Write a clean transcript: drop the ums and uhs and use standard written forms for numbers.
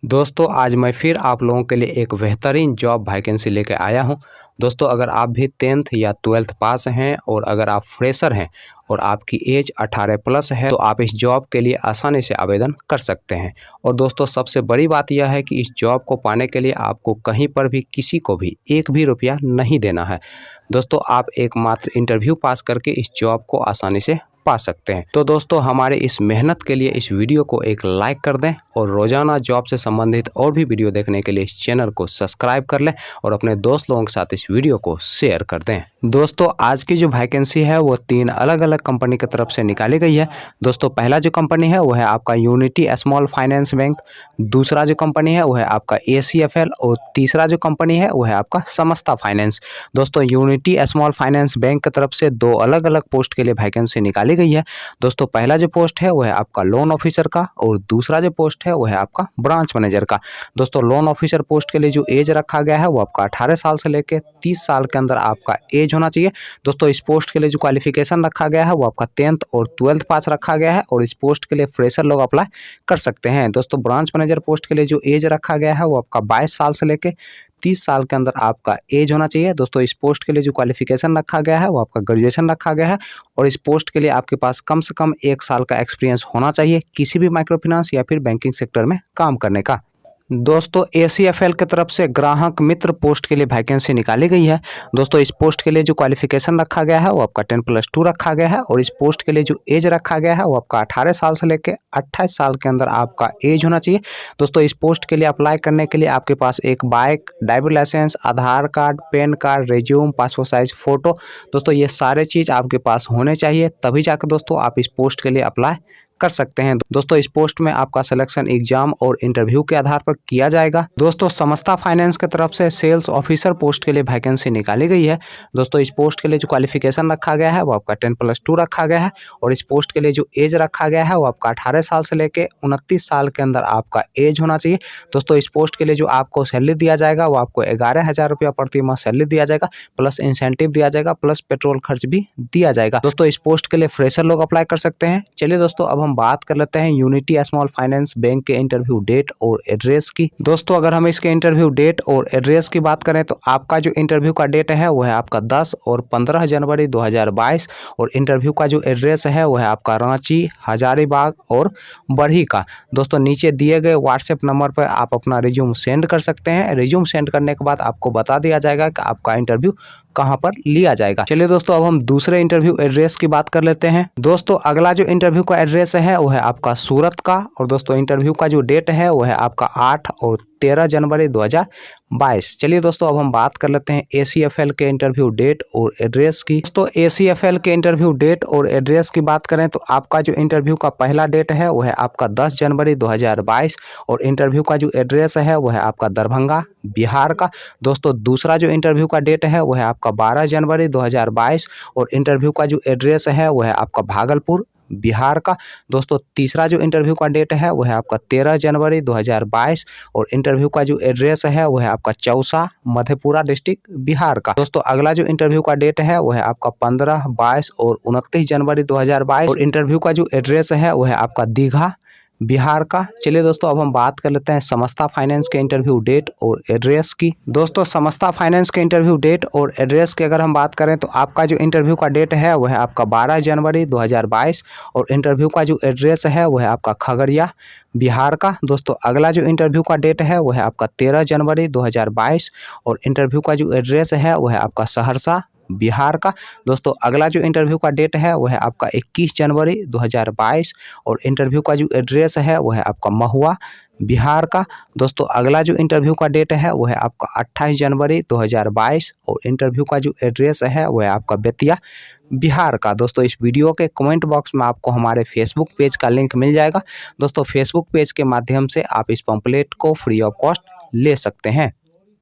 दोस्तों आज मैं फिर आप लोगों के लिए एक बेहतरीन जॉब वैकेंसी लेकर आया हूं। दोस्तों अगर आप भी 10th या 12th पास हैं और अगर आप फ्रेशर हैं और आपकी एज 18 प्लस है तो आप इस जॉब के लिए आसानी से आवेदन कर सकते हैं। और दोस्तों सबसे बड़ी बात यह है कि इस जॉब को पाने के लिए आपको कहीं पर भी किसी को भी एक भी रुपया नहीं देना है। दोस्तों आप एकमात्र इंटरव्यू पास करके इस जॉब को आसानी से पा सकते हैं। तो दोस्तों हमारे इस मेहनत के लिए इस वीडियो को एक लाइक कर दें और रोजाना जॉब से संबंधित और भी वीडियो देखने के लिए इस चैनल को सब्सक्राइब कर लें और अपने दोस्त लोगों के साथ इस वीडियो को शेयर कर दें। दोस्तों आज की जो वैकेंसी है वो 3 अलग अलग कंपनी की तरफ से निकाली गई है। दोस्तों पहला जो कंपनी है वो है आपका यूनिटी स्मॉल फाइनेंस बैंक, दूसरा जो कंपनी है वो है आपका ACFL और तीसरा जो कंपनी है वो है आपका समस्ता फाइनेंस। दोस्तों यूनिटी स्मॉल फाइनेंस बैंक की तरफ से 2 अलग अलग पोस्ट के लिए वैकेंसी निकाली गई है। दोस्तों पहला जो पोस्ट है वो है आपका लोन ऑफिसर का और दूसरा जो पोस्ट है वो है आपका ब्रांच मैनेजर का। दोस्तों लोन ऑफिसर पोस्ट के लिए जो एज रखा गया है वो आपका 18 साल से लेकर 30 साल के अंदर आपका एज होना चाहिए। दोस्तों इस पोस्ट के लिए जो क्वालिफिकेशन रखा गया है वो आपका 10th और 12th पास रखा गया है और इस पोस्ट के लिए फ्रेशर लोग अप्लाई कर सकते हैं। दोस्तों ब्रांच मैनेजर पोस्ट के लिए जो एज रखा गया है वो आपका 22 साल से लेकर 30 साल के अंदर आपका एज होना चाहिए। दोस्तों इस पोस्ट के लिए जो क्वालिफिकेशन रखा गया है वो आपका ग्रेजुएशन रखा गया है और इस पोस्ट के लिए आपके पास कम से कम 1 साल का एक्सपीरियंस होना चाहिए किसी भी माइक्रो फाइनेंस या फिर बैंकिंग सेक्टर में काम करने का। दोस्तों ACFL की तरफ से ग्राहक मित्र पोस्ट के लिए वैकेंसी निकाली गई है। दोस्तों इस पोस्ट के लिए जो क्वालिफिकेशन रखा गया है वो आपका 10+2 रखा गया है और इस पोस्ट के लिए जो एज रखा गया है वो आपका 18 साल से लेकर 28 साल के अंदर आपका एज होना चाहिए। दोस्तों इस पोस्ट के लिए अप्लाई करने के लिए आपके पास एक bike, driving license, Aadhaar card, PAN card, resume, passport size photo, दोस्तों ये सारे चीज़ आपके पास होने चाहिए, तभी जाकर दोस्तों आप इस पोस्ट के लिए अप्लाई कर सकते हैं। दोस्तों इस पोस्ट में आपका सिलेक्शन एग्जाम और इंटरव्यू के आधार पर किया जाएगा। दोस्तों समस्ता फाइनेंस की तरफ से सेल्स ऑफिसर पोस्ट के लिए वैकेंसी निकाली गई है। दोस्तों इस पोस्ट के लिए जो क्वालिफिकेशन रखा गया है वो आपका 10+2 रखा गया है और इस पोस्ट के लिए जो एज रखा गया है वो आपका 18 साल से लेकर 29 साल के अंदर आपका एज होना चाहिए। दोस्तों इस पोस्ट के लिए जो आपको सैलरी दिया जाएगा वो आपको 11,000 रुपया प्रति माह सैलरी दिया जाएगा, प्लस इंसेंटिव दिया जाएगा, प्लस पेट्रोल खर्च भी दिया जाएगा। दोस्तों इस पोस्ट के लिए फ्रेशर लोग अप्लाई कर सकते हैं। चलिए दोस्तों अब हम बात कर लेते हैं यूनिटी स्मॉल फाइनेंस बैंक के इंटरव्यू डेट और एड्रेस की। दोस्तों अगर हम इसके इंटरव्यू डेट और एड्रेस की बात करें तो आपका जो इंटरव्यू का डेट है वो है आपका 10 और 15 जनवरी 2022 और इंटरव्यू का जो एड्रेस है वो है आपका रांची, हजारीबाग और बरही का। दोस्तों नीचे दिए गए व्हाट्सएप नंबर पर आप अपना रिज्यूम सेंड कर सकते हैं। रिज्यूम सेंड करने के बाद आपको बता दिया जाएगा कि आपका इंटरव्यू कहां पर लिया जाएगा। चलिए दोस्तों अब हम दूसरे इंटरव्यू एड्रेस की बात कर लेते हैं। दोस्तों अगला जो इंटरव्यू का एड्रेस है वो है आपका सूरत का और दोस्तों इंटरव्यू का जो डेट है वो है आपका 8 और 13 जनवरी 2022। चलिए दोस्तों अब हम बात कर लेते हैं ACFL के इंटरव्यू डेट और एड्रेस की। दोस्तों ACFL के इंटरव्यू डेट और एड्रेस की बात करें तो आपका जो इंटरव्यू का पहला डेट है वो है आपका 10 जनवरी 2022 और इंटरव्यू का जो एड्रेस है वो है आपका दरभंगा, बिहार का। दोस्तों दूसरा जो इंटरव्यू का डेट है वो है आपका 12 जनवरी 2022 और इंटरव्यू का जो एड्रेस है वो है आपका भागलपुर, बिहार का। दोस्तों तीसरा जो इंटरव्यू का डेट है वो है आपका 13 जनवरी 2022 और इंटरव्यू का जो एड्रेस है वो है आपका चौसा, मधेपुरा डिस्ट्रिक्ट, बिहार का। दोस्तों अगला जो इंटरव्यू का डेट है वो है आपका 15, 22 और 29 जनवरी 2022 और इंटरव्यू का जो एड्रेस है वो है आपका दीघा, बिहार का। चलिए दोस्तों अब हम बात कर लेते हैं समस्ता फाइनेंस के इंटरव्यू डेट और एड्रेस की। दोस्तों समस्ता फाइनेंस के इंटरव्यू डेट और एड्रेस की अगर हम बात करें तो आपका जो इंटरव्यू का डेट है वो है आपका 12 जनवरी 2022 और इंटरव्यू का जो एड्रेस है वो है आपका खगड़िया, बिहार का। दोस्तों अगला जो इंटरव्यू का डेट है वो है आपका 13 जनवरी 2022 और इंटरव्यू का जो एड्रेस है वो है आपका सहरसा, बिहार का। दोस्तों अगला जो इंटरव्यू का डेट है वो है आपका 21 जनवरी 2022 और इंटरव्यू का जो एड्रेस है वो है आपका महुआ, बिहार का। दोस्तों अगला जो इंटरव्यू का डेट है वो है आपका 28 जनवरी 2022 और इंटरव्यू का जो एड्रेस है वो है आपका बेतिया, बिहार का। दोस्तों इस वीडियो के कमेंट बॉक्स में आपको हमारे फेसबुक पेज का लिंक मिल जाएगा। दोस्तों फेसबुक पेज के माध्यम से आप इस पंपलेट को फ्री ऑफ कॉस्ट ले सकते हैं।